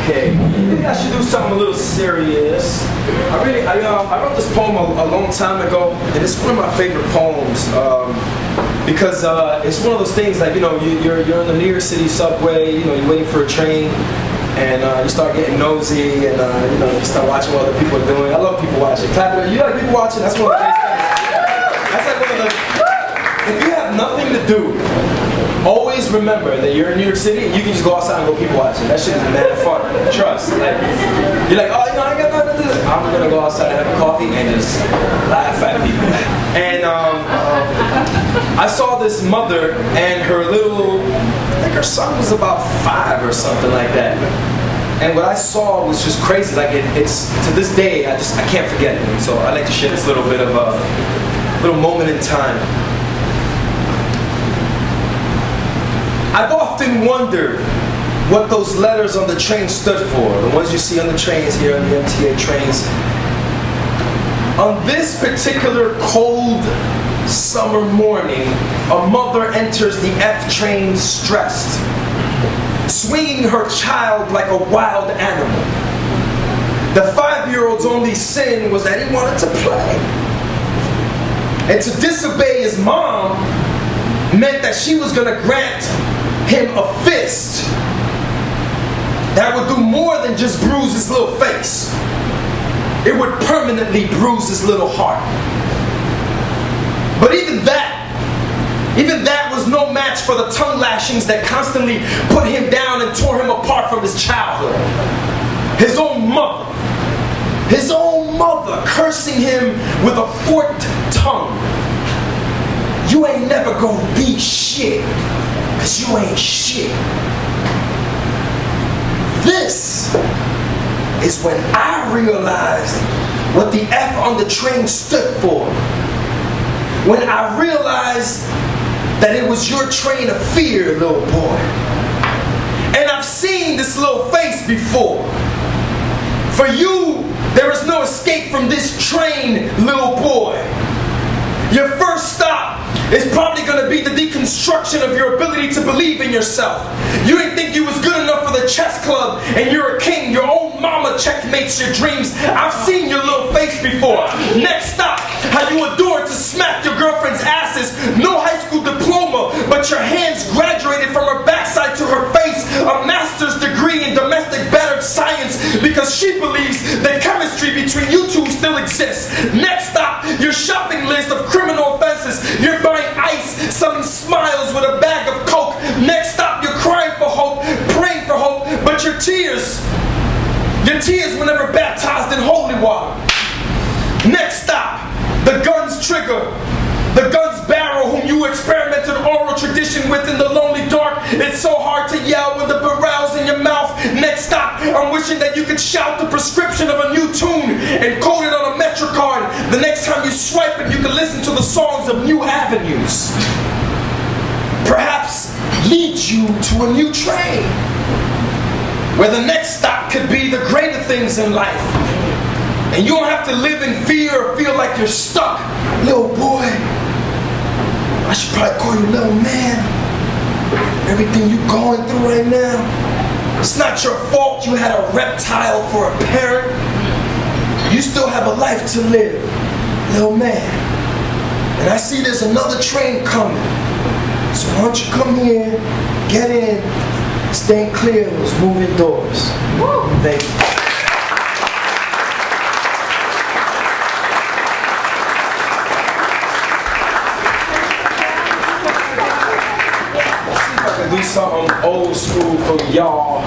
Okay, maybe I should do something a little serious. I wrote this poem a long time ago, and it's one of my favorite poems because it's one of those things like, you know, you're in the New York City subway, you know, you're waiting for a train, and you start getting nosy, and you know, you start watching what other people are doing. I love people watching. Clap it up. You like people watching? That's one of the things. That's like one of the. If you have nothing to do, always remember that you're in New York City and you can just go outside and go people watching. That shit is mad fun. Trust. Like, you're like, oh, you know, I ain't got nothing to do. I'm gonna go outside and have a coffee and just laugh at people. And I saw this mother and her little, I think her son was about 5 or something like that. And what I saw was just crazy. Like it's to this day, I can't forget it. So I like to share this little bit of a little moment in time. I've often wondered what those letters on the train stood for, the ones you see on the trains here, on the MTA trains. On this particular cold summer morning, a mother enters the F train stressed, swinging her child like a wild animal. The 5-year-old's only sin was that he wanted to play. And to disobey his mom meant that she was going to grant him a fist that would do more than just bruise his little face. It would permanently bruise his little heart. But even that was no match for the tongue lashings that constantly put him down and tore him apart from his childhood. His own mother cursing him with a forked tongue. You ain't never gonna be shit, 'cause you ain't shit. This is when I realized what the F on the train stood for. When I realized that it was your train of fear, little boy. And I've seen this little face before. For you, there is no escape from this train, little boy. Your first stop is probably going to be the deconstruction of your ability to believe in yourself. You didn't think you was good enough for the chess club and you're a king. Your own mama checkmates your dreams. I've seen your little face before. Next stop, how you adored to smack your girlfriend's asses. No high school diploma, but your hands graduated from her backside to her face. A master's degree in domestic battered science because she believes that chemistry between you two still exists. Next stop, your shopping list of criminal offenses. You're buying ice, selling smiles with a bag of coke. Next stop, you're crying for hope, praying for hope, but your tears were never baptized in holy water. Next stop, the gun's trigger, the gun's barrel, whom you experimented oral tradition with in the lonely dark. It's so hard to yell when the barrel's in your mouth. Next stop, I'm wishing that you could shout the prescription of a new tune and code it on a MetroCard. The next time you swipe it, you can listen to the songs of new avenues. Perhaps lead you to a new train, where the next stop could be the greater things in life. And you don't have to live in fear or feel like you're stuck. Little boy, I should probably call you little man. Everything you're going through right now, it's not your fault you had a reptile for a parent. You still have a life to live, little man. And I see there's another train coming. So why don't you come here, get in, stay clear of those moving doors. Thank you. Do something old school for y'all.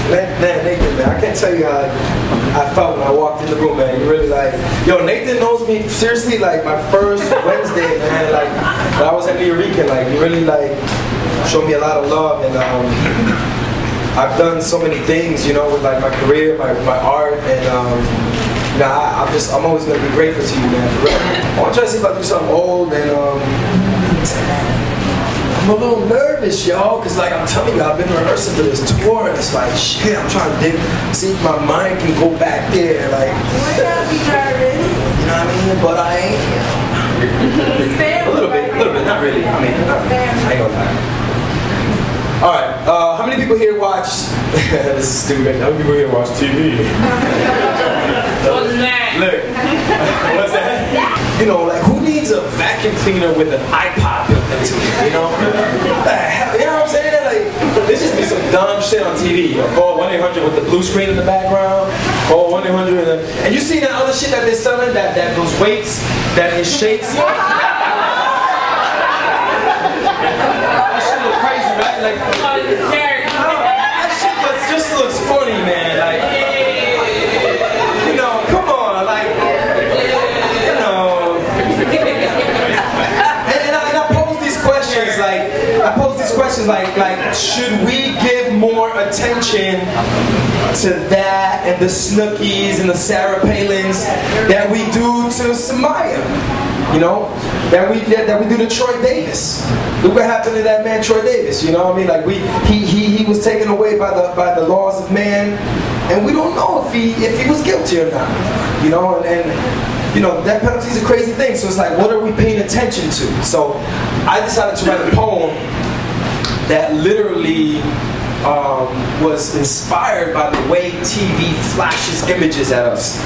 Nathan, man, I can't tell you how I felt when I walked in the room, man. You really like, yo, Nathan knows me seriously. Like my first Wednesday, man. Like when I was at New York, like you really like showed me a lot of love, and I've done so many things, you know, with like my career, my art, and. Nah, I'm always gonna be grateful to you, man. For real. I want to try to see if I can do something old, and I'm a little nervous, y'all, cause like I'm telling you, I've been rehearsing for this tour, and it's like shit. I'm trying to see if my mind can go back there, like. Why not be nervous? You know what I mean? But I ain't. A little bit, not really. I mean, not really. I ain't gonna lie. Alright, how many people here watch, this is stupid, how many people here watch TV? What's that? Look, what's that? You know, like, who needs a vacuum cleaner with an iPod built into it, you know? What the hell, you know what I'm saying? Like, there just be some dumb shit on TV. Call 1-800 with the blue screen in the background, call 1-800 and you see that other shit that they're selling, that those weights, that it shakes? Right? Like, that shit just looks funny, man. Like, you know, come on, like, you know. And I pose these questions, like, should we give more attention to that and the Snookies and the Sarah Palins that we do to Samaya? You know, that we do to Troy Davis. Look what happened to that man Troy Davis. You know what I mean? Like he was taken away by the laws of man, and we don't know if he was guilty or not. You know, and you know that penalty is a crazy thing. So it's like, what are we paying attention to? So I decided to write a poem that literally was inspired by the way TV flashes images at us.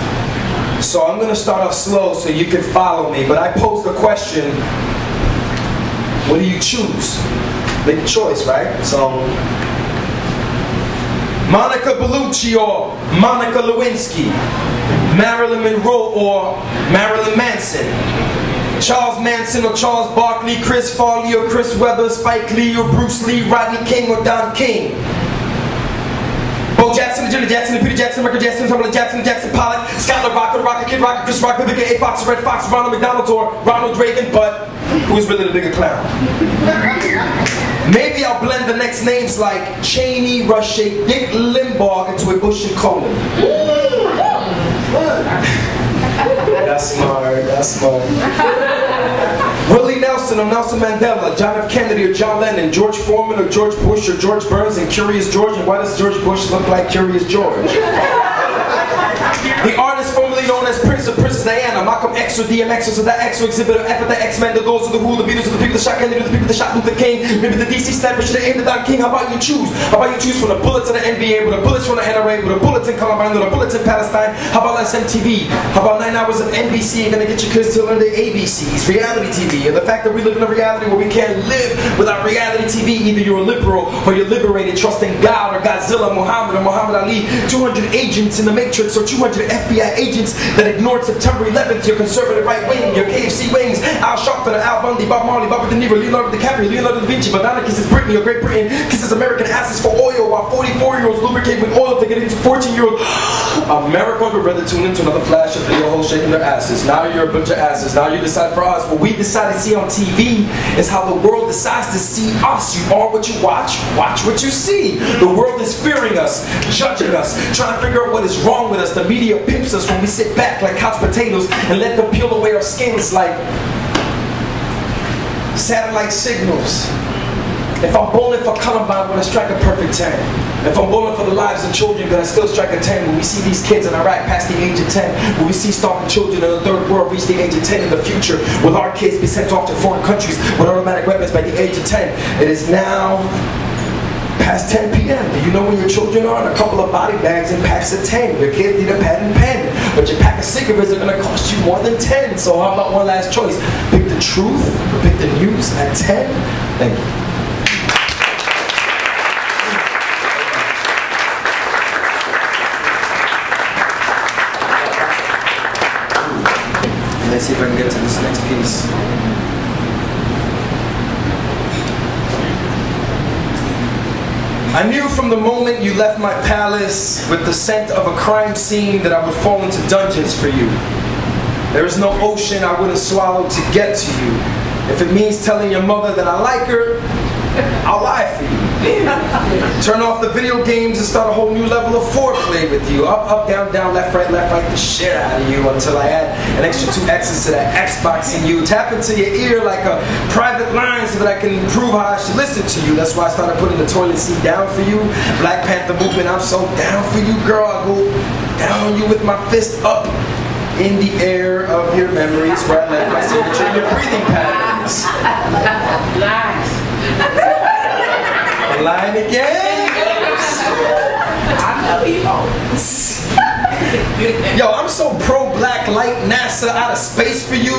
So I'm going to start off slow so you can follow me, but I posed the question, what do you choose? Make a choice, right? So, Monica Bellucci or Monica Lewinsky, Marilyn Monroe or Marilyn Manson, Charles Manson or Charles Barkley, Chris Farley or Chris Webber, Spike Lee or Bruce Lee, Rodney King or Don King, Bo Jackson, Janet Jackson, Peter Jackson, Michael Jackson, Tommy Jackson, Jackson Pollock, Skylar Rocker, Kid Rock, Chris Rock, the bigger A Fox, Red Fox, Ronald McDonald, or Ronald Reagan, but who's really the bigger clown? Maybe I'll blend the next names like Cheney, Rushay, Dick Limbaugh into a Bush and Coleman. That's smart, that's smart. Willie Nelson or Nelson Mandela, John F. Kennedy or John Lennon, George Foreman or George Bush or George Burns, and Curious George. And why does George Bush look like Curious George? The artist formerly known as Prince or Princess Diana, Malcolm X or DMX or that X or Exhibit or F or the X-Men, the Doors or the Who, the Beatles or the people that shot Kennedy, the people that shot Luther King, maybe the DC sniper should have aimed at Don King. How about you choose? How about you choose from the bullets of the NBA, with the bullets from the NRA, with the bullets in Columbine, with the bullets in Palestine? How about SMTV? How about 9 hours of NBC gonna get your kids to learn the ABCs, reality TV, or the fact that we live in a reality where we can't live without reality TV? Either you're a liberal or you're liberated, trusting God or Godzilla, Muhammad or Muhammad Ali, 200 agents in the Matrix or 200 FBI agents that ignored September 11th, your conservative right wing, your KFC wings, Al Sharpton, Al Bundy, Bob Marley, Robert De Niro, Leonardo DiCaprio, Leonardo da Vinci, Madonna kisses Britney, or Great Britain kisses American asses for oil, while 44-year-olds lubricate with oil to get into 14-year-olds. America would rather tune into another flash of video hoes shaking their asses. Now you're a bunch of asses. Now you decide for us. What we decide to see on TV is how the world decides to see us. You are what you watch what you see. The world is fearing us, judging us, trying to figure out what is wrong with us. The media pimps us when we sit back like couch potatoes and let them peel away our skins like satellite signals. If I'm bowling for Columbine, when I strike a perfect 10. If I'm bowling for the lives of children, then I still strike a 10. When we see these kids in Iraq past the age of 10, when we see starving children in the third world reach the age of 10 in the future, will our kids be sent off to foreign countries with automatic weapons by the age of 10? It is now past 10 p.m. Do you know when your children are? And a couple of body bags in packs of 10. Your kids need a pad and pen. But your pack of cigarettes are going to cost you more than 10. So how about one last choice? Pick the truth or pick the news at 10? Thank you. Let's see if I can get to this next piece. I knew from the moment you left my palace with the scent of a crime scene that I would fall into dungeons for you. There is no ocean I wouldn't swallow to get to you. If it means telling your mother that I like her, I'll lie for you. Turn off the video games and start a whole new level of foreplay with you. Up, up, down, down, left, right, the shit out of you until I add an extra 2 X's to that Xbox in you. Tap into your ear like a private line so that I can prove how I should listen to you. That's why I started putting the toilet seat down for you. Black Panther movement, I'm so down for you, girl. I go down on you with my fist up. in the air of your memories where I left my signature in your breathing patterns. Lies. Lying again? I know you won't. Yo, I'm so pro-black light NASA out of space for you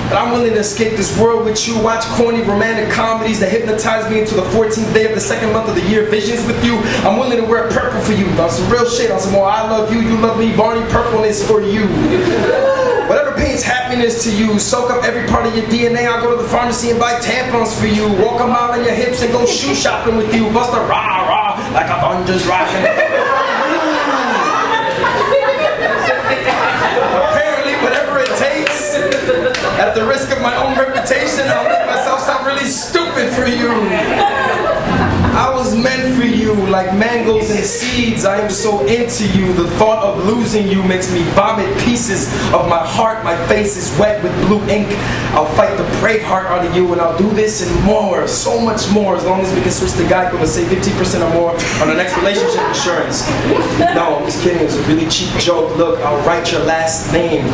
that I'm willing to escape this world with you, watch corny romantic comedies that hypnotize me into the 14th day of the second month of the year, visions with you. I'm willing to wear purple for you, on some real shit, on some more I love you, you love me, Barney purpleness for you. Whatever paints happiness to you, soak up every part of your DNA. I'll go to the pharmacy and buy tampons for you, walk a mile on your hips and go shoe shopping with you, bust a rah-rah like a thunder's rocking. Apparently, whatever it takes, at the risk of my own reputation, I'll make myself sound really stupid for you. I was meant for you, like mangoes and seeds. I am so into you. The thought of losing you makes me vomit pieces of my heart. My face is wet with blue ink. I'll fight the brave heart out of you, and I'll do this and more, so much more, as long as we can switch to Geico and save 15% or more on the next relationship insurance. No, I'm just kidding. It's a really cheap joke. Look, I'll write your last name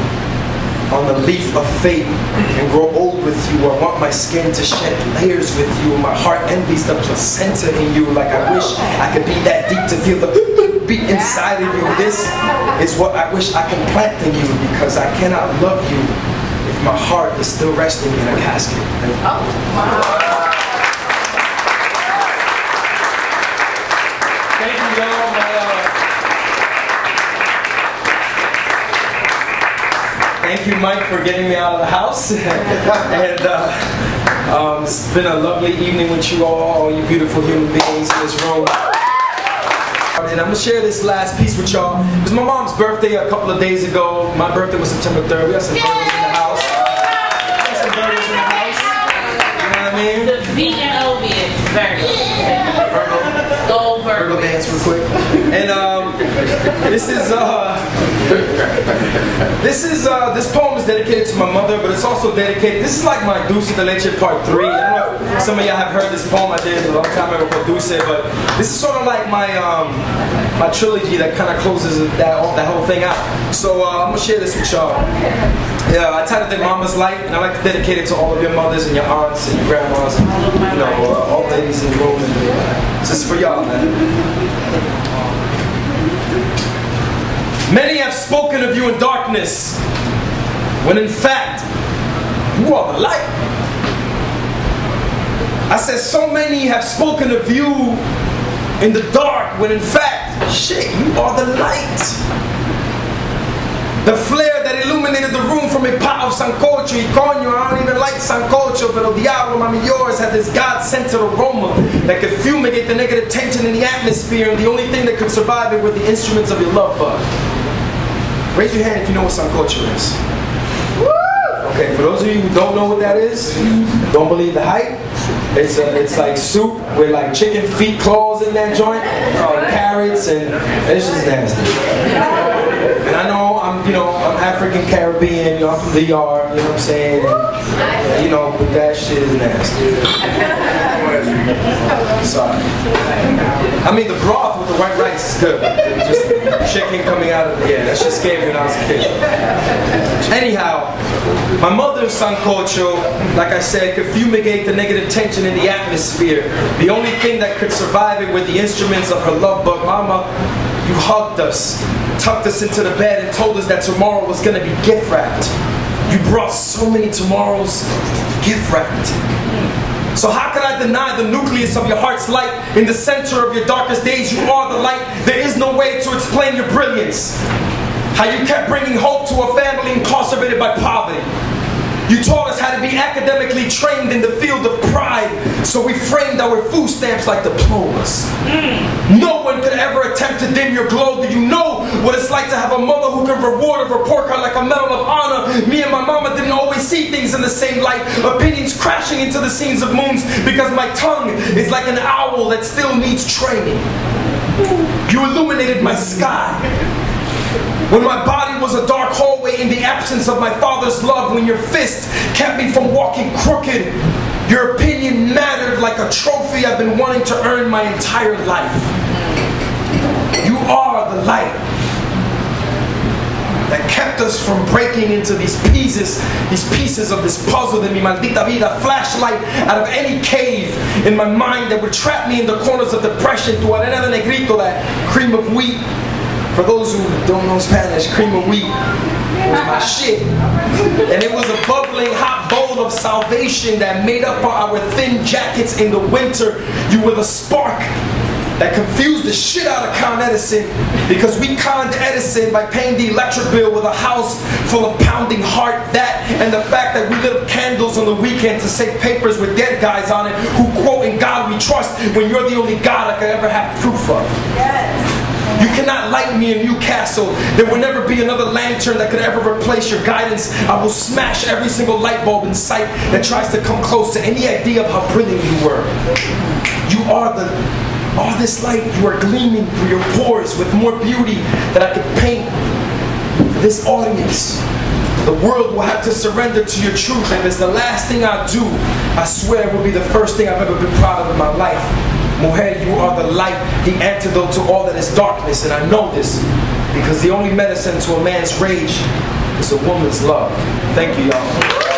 on the leaf of fate and grow old with you. I want my skin to shed layers with you. My heart envies the placenta in you. Like I wish I could be that deep to feel the beat inside of you. This is what I wish I could plant in you, because I cannot love you if my heart is still resting in a casket. Thank you, y'all. Thank you, Mike, for getting me out of the house. And it's been a lovely evening with you all you beautiful human beings in this room. And I'm going to share this last piece with y'all. It was my mom's birthday a couple of days ago. My birthday was September 3rd. We got some burgers in the house. We got some burgers in the house. You know what I mean? The vegan Oveous Virgo. Virgo dance real quick. And this poem is dedicated to my mother, but it's also dedicated. This is like my Dulce de Leche Part 3. I don't know if some of y'all have heard this poem I did a long time ago called Dulce, but this is sort of like my my trilogy that kind of closes that whole thing out. So I'm gonna share this with y'all. Yeah, I titled it Mama's Light, and I like to dedicate it to all of your mothers and your aunts and your grandmas, and you know, all ladies in the room. This is for y'all, man. Many have spoken of you in darkness, when in fact, you are the light. I said so many have spoken of you in the dark, when in fact, shit, you are the light. The flare that illuminated the room from a pot of sancocho. Y coño, I don't even like sancocho, but el diablo, mami, yours had this God-centered aroma that could fumigate the negative tension in the atmosphere, and the only thing that could survive it were the instruments of your love bug. Raise your hand if you know what sancocho is. Okay, for those of you who don't know what that is, don't believe the hype. It's like soup with like chicken feet claws in that joint, carrots, and it's just nasty. And I know I'm African Caribbean, I'm from DR, you know what I'm saying? And, but that shit is nasty. Sorry. I mean, the broth with the white rice is good. Just chicken coming out of that shit scared me when I was a kid. Anyhow, my mother's sancocho, like I said, could fumigate the negative tension in the atmosphere. The only thing that could survive it were the instruments of her love bug. Mama, you hugged us, tucked us into the bed, and told us that tomorrow was going to be gift wrapped. You brought so many tomorrows gift wrapped. So how can I deny the nucleus of your heart's light? In the center of your darkest days, you are the light. There is no way to explain your brilliance. How you kept bringing hope to a family incarcerated by poverty. You taught us how to be academically trained in the field of pride, so we framed our food stamps like diplomas. No one could ever attempt to dim your glow. Do you know what it's like to have a mother who can reward a report card like a medal of honor? Me and my mama didn't always see things in the same light. Opinions crashing into the scenes of moons because my tongue is like an owl that still needs training. You illuminated my sky when my body was a dark hallway in the absence of my father's love. When your fist kept me from walking crooked, your opinion mattered like a trophy I've been wanting to earn my entire life. You are the light that kept us from breaking into these pieces of this puzzle de mi maldita vida, flashlight out of any cave in my mind that would trap me in the corners of depression, tu arena de negrito, that cream of wheat. For those who don't know Spanish, cream of wheat was my shit. And it was a bubbling hot bowl of salvation that made up for our thin jackets in the winter. You were the spark that confused the shit out of Con Edison, because we conned Edison by paying the electric bill with a house full of pounding heart. That and the fact that we lit up candles on the weekend to save papers with dead guys on it who quote "In God we trust" when you're the only God I could ever have proof of. Yes. You cannot light me in Newcastle. There will never be another lantern that could ever replace your guidance. I will smash every single light bulb in sight that tries to come close to any idea of how brilliant you were. You are all this light. You are gleaming through your pores with more beauty that I could paint for this audience. The world will have to surrender to your truth. If it's the last thing I do, I swear it will be the first thing I've ever been proud of in my life. Mujer, you are the light, the antidote to all that is darkness, and I know this because the only medicine to a man's rage is a woman's love. Thank you, y'all.